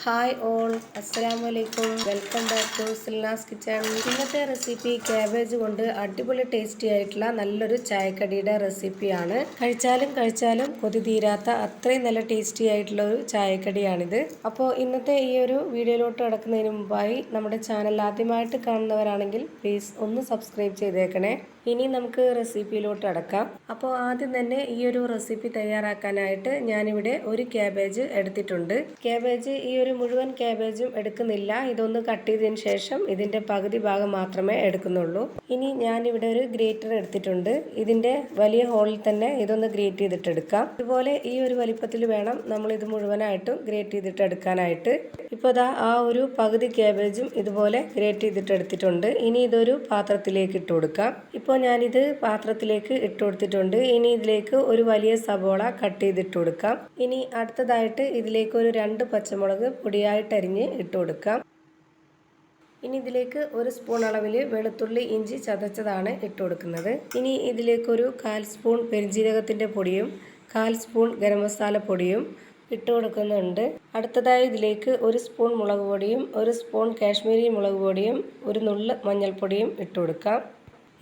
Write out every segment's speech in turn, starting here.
Hi all, അസ്സലാമു അലൈക്കും. Welcome back to Silnas kitchen. ഇന്നത്തെ റെസിപ്പി ക്യാബേജ് കൊണ്ട് അടിപൊളി ടേസ്റ്റി ആയിട്ടുള്ള നല്ലൊരു ചായക്കടിയുടെ റെസിപ്പിയാണ്. കഴിച്ചാലും കൊതി തീരാത്ത അത്രയും നല്ല ടേസ്റ്റി ആയിട്ടുള്ള ഒരു ചായക്കടിയാണിത്. അപ്പോൾ ഇന്നത്തെ ഈ ഒരു വീഡിയോയിലോട്ട് കിടക്കുന്നതിന് മുമ്പായി നമ്മുടെ ചാനൽ ആദ്യമായിട്ട് കാണുന്നവരാണെങ്കിൽ പ്ലീസ് ഒന്ന് സബ്സ്ക്രൈബ് ചെയ്തേക്കണേ. ഇനി നമുക്ക് റെസിപ്പിയിലോട്ട് അടക്കാം. അപ്പോൾ ആദ്യം തന്നെ ഈ ഒരു റെസിപ്പി തയ്യാറാക്കാനായിട്ട് ഞാനിവിടെ ഒരു ക്യാബേജ് എടുത്തിട്ടുണ്ട്. ക്യാബേജ് ഈ ഒരു മുഴുവൻ ക്യാബേജും എടുക്കുന്നില്ല, ഇതൊന്ന് കട്ട് ചെയ്തതിന് ശേഷം ഇതിന്റെ പകുതി ഭാഗം മാത്രമേ എടുക്കുന്നുള്ളൂ. ഇനി ഞാനിവിടെ ഒരു ഗ്രേറ്റർ എടുത്തിട്ടുണ്ട്. ഇതിന്റെ വലിയ ഹോളിൽ തന്നെ ഇതൊന്ന് ഗ്രേറ്റ് ചെയ്തിട്ട് എടുക്കാം. ഇതുപോലെ ഈ ഒരു വലിപ്പത്തിൽ വേണം നമ്മൾ ഇത് മുഴുവനായിട്ടും ഗ്രേറ്റ് ചെയ്തിട്ട് എടുക്കാനായിട്ട്. ഇപ്പോൾ ദാ ആ ഒരു പകുതി ക്യാബേജും ഇതുപോലെ ഗ്രേറ്റ് ചെയ്തിട്ട് എടുത്തിട്ടുണ്ട്. ഇനി ഇതൊരു പാത്രത്തിലേക്ക് ഇട്ട് കൊടുക്കാം. ഇപ്പോൾ ഞാനിത് പാത്രത്തിലേക്ക് ഇട്ട് കൊടുത്തിട്ടുണ്ട്. ഇനി ഇതിലേക്ക് ഒരു വലിയ സബോള കട്ട് ചെയ്തിട്ട് കൊടുക്കാം. ഇനി അടുത്തതായിട്ട് ഇതിലേക്ക് ഒരു 2 പച്ചമുളക് പൊടിയായിട്ട് അരിഞ്ഞ് ഇട്ട് കൊടുക്കാം. ഇനി ഇതിലേക്ക് 1 സ്പൂൺ അളവിൽ വെളുത്തുള്ളി ഇഞ്ചി ചതച്ചതാണ് ഇട്ട് കൊടുക്കുന്നത്. ഇനി ഇതിലേക്ക് ഒരു 1/4 സ്പൂൺ പെരിഞ്ജീരകത്തിൻ്റെ പൊടിയും 1/4 സ്പൂൺ ഗരം മസാല പൊടിയും ഇട്ട് കൊടുക്കുന്നുണ്ട്. അടുത്തതായി ഇതിലേക്ക് 1 സ്പൂൺ മുളക് പൊടിയും 1 സ്പൂൺ കാശ്മീരി മുളക് പൊടിയും 1 നുള്ള് മഞ്ഞൾപ്പൊടിയും ഇട്ട് കൊടുക്കാം.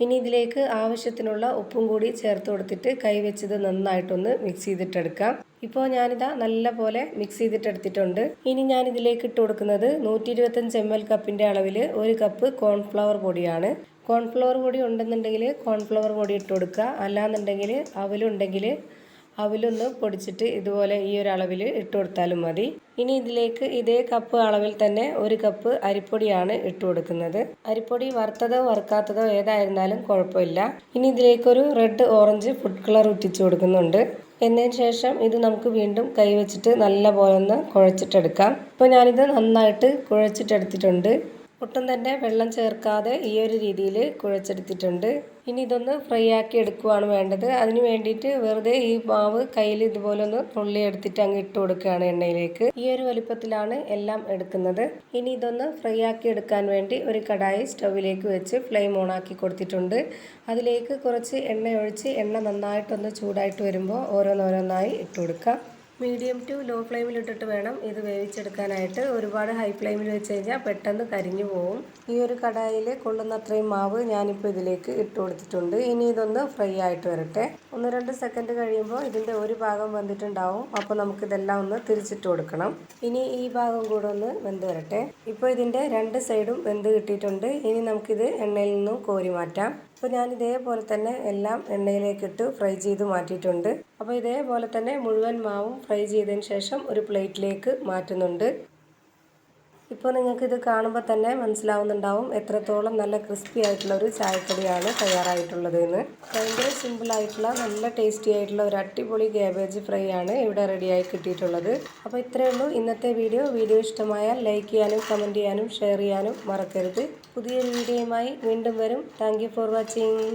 ഇനി ഇതിലേക്ക് ആവശ്യത്തിനുള്ള ഉപ്പും കൂടി ചേർത്ത് കൊടുത്തിട്ട് കൈവച്ചത് നന്നായിട്ടൊന്ന് മിക്സ് ചെയ്തിട്ടെടുക്കാം. ഇപ്പോൾ ഞാനിതാ നല്ല പോലെ മിക്സ് ചെയ്തിട്ടെടുത്തിട്ടുണ്ട്. ഇനി ഞാൻ ഇതിലേക്ക് ഇട്ട് കൊടുക്കുന്നത് 125 ml കപ്പിൻ്റെ അളവിൽ 1 കപ്പ് കോൺഫ്ലവർ പൊടിയാണ്. കോൺഫ്ലവർ പൊടി ഉണ്ടെന്നുണ്ടെങ്കിൽ കോൺഫ്ലവർ പൊടി ഇട്ട് കൊടുക്കുക. അല്ലാന്നുണ്ടെങ്കിൽ അവലുണ്ടെങ്കിൽ അവലൊന്ന് പൊടിച്ചിട്ട് ഇതുപോലെ ഈ ഒരു അളവിൽ ഇട്ട് കൊടുത്താലും മതി. ഇനി ഇതിലേക്ക് ഇതേ കപ്പ് അളവിൽ തന്നെ 1 കപ്പ് അരിപ്പൊടിയാണ് ഇട്ട് കൊടുക്കുന്നത്. അരിപ്പൊടി വറുത്തതോ വറുക്കാത്തതോ ഏതായിരുന്നാലും കുഴപ്പമില്ല. ഇനി ഇതിലേക്കൊരു റെഡ് ഓറഞ്ച് ഫുഡ് കളർ ഉറ്റിച്ച് കൊടുക്കുന്നുണ്ട്. എന്നതിന് ശേഷം ഇത് നമുക്ക് വീണ്ടും കൈ വെച്ചിട്ട് നല്ല പോലെ ഒന്ന് കുഴച്ചിട്ടെടുക്കാം. ഇപ്പോൾ ഞാനിത് നന്നായിട്ട് കുഴച്ചിട്ടെടുത്തിട്ടുണ്ട്. ഒട്ടും തന്നെ വെള്ളം ചേർക്കാതെ ഈ ഒരു രീതിയിൽ കുഴച്ചെടുത്തിട്ടുണ്ട്. ഇനി ഇതൊന്ന് ഫ്രൈ ആക്കി എടുക്കുകയാണ് വേണ്ടത്. അതിന് വേണ്ടിയിട്ട് വെറുതെ ഈ മാവ് കയ്യിൽ ഇതുപോലെ ഒന്ന് നുള്ളി എടുത്തിട്ട് അങ്ങ് ഇട്ട് കൊടുക്കുകയാണ് എണ്ണയിലേക്ക്. ഈ ഒരു വലിപ്പത്തിലാണ് എല്ലാം എടുക്കുന്നത്. ഇനി ഇതൊന്ന് ഫ്രൈ ആക്കി എടുക്കാൻ വേണ്ടി ഒരു കടായി സ്റ്റൗവിലേക്ക് വെച്ച് ഫ്ലെയിം ഓൺ ആക്കി കൊടുത്തിട്ടുണ്ട്. അതിലേക്ക് കുറച്ച് എണ്ണ ഒഴിച്ച് എണ്ണ നന്നായിട്ടൊന്ന് ചൂടായിട്ട് വരുമ്പോൾ ഓരോന്നോരോന്നായി ഇട്ട് കൊടുക്കാം. മീഡിയം ടു ലോ ഫ്ലെയിമിൽ ഇട്ടിട്ട് വേണം ഇത് വേവിച്ചെടുക്കാനായിട്ട്. ഒരുപാട് ഹൈ ഫ്ലെയിമിൽ വെച്ച് കഴിഞ്ഞാൽ പെട്ടെന്ന് കരിഞ്ഞു പോകും. ഈ ഒരു കടായിൽ കൊള്ളുന്ന അത്രയും മാവ് ഞാനിപ്പോൾ ഇതിലേക്ക് ഇട്ട് കൊടുത്തിട്ടുണ്ട്. ഇനി ഇതൊന്ന് ഫ്രൈ ആയിട്ട് വരട്ടെ. 1-2 സെക്കൻഡ് കഴിയുമ്പോൾ ഇതിൻ്റെ ഒരു ഭാഗം വെന്തിട്ടുണ്ടാവും. അപ്പോൾ നമുക്കിതെല്ലാം ഒന്ന് തിരിച്ചിട്ട് കൊടുക്കണം. ഇനി ഈ ഭാഗം കൂടെ ഒന്ന് വെന്ത് വരട്ടെ. ഇപ്പോൾ ഇതിൻ്റെ 2 സൈഡും വെന്ത് കിട്ടിയിട്ടുണ്ട്. ഇനി നമുക്കിത് എണ്ണയിൽ നിന്നും കോരി മാറ്റാം. അപ്പോൾ ഞാൻ ഇതേപോലെ തന്നെ എല്ലാം എണ്ണയിലേക്കിട്ട് ഫ്രൈ ചെയ്ത് മാറ്റിയിട്ടുണ്ട്. അപ്പോൾ ഇതേപോലെ തന്നെ മുഴുവൻ മാവും ഫ്രൈ ചെയ്തതിന് ശേഷം ഒരു പ്ലേറ്റിലേക്ക് മാറ്റുന്നുണ്ട്. ഇപ്പോൾ നിങ്ങൾക്കിത് കാണുമ്പോൾ തന്നെ മനസ്സിലാവുന്നുണ്ടാവും എത്രത്തോളം നല്ല ക്രിസ്പി ആയിട്ടുള്ള ഒരു ചായക്കടിയാണ് തയ്യാറായിട്ടുള്ളത് എന്ന്. ഭയങ്കര സിമ്പിളായിട്ടുള്ള നല്ല ടേസ്റ്റി ആയിട്ടുള്ള ഒരു അടിപൊളി ക്യാബേജ് ഫ്രൈ ആണ് ഇവിടെ റെഡിയായി കിട്ടിയിട്ടുള്ളത്. അപ്പോൾ ഇത്രയേ ഉള്ളൂ ഇന്നത്തെ വീഡിയോ ഇഷ്ടമായാൽ ലൈക്ക് ചെയ്യാനും കമൻറ്റ് ചെയ്യാനും ഷെയർ ചെയ്യാനും മറക്കരുത്. പുതിയൊരു വീഡിയോയുമായി വീണ്ടും വരും. Thank you for watching.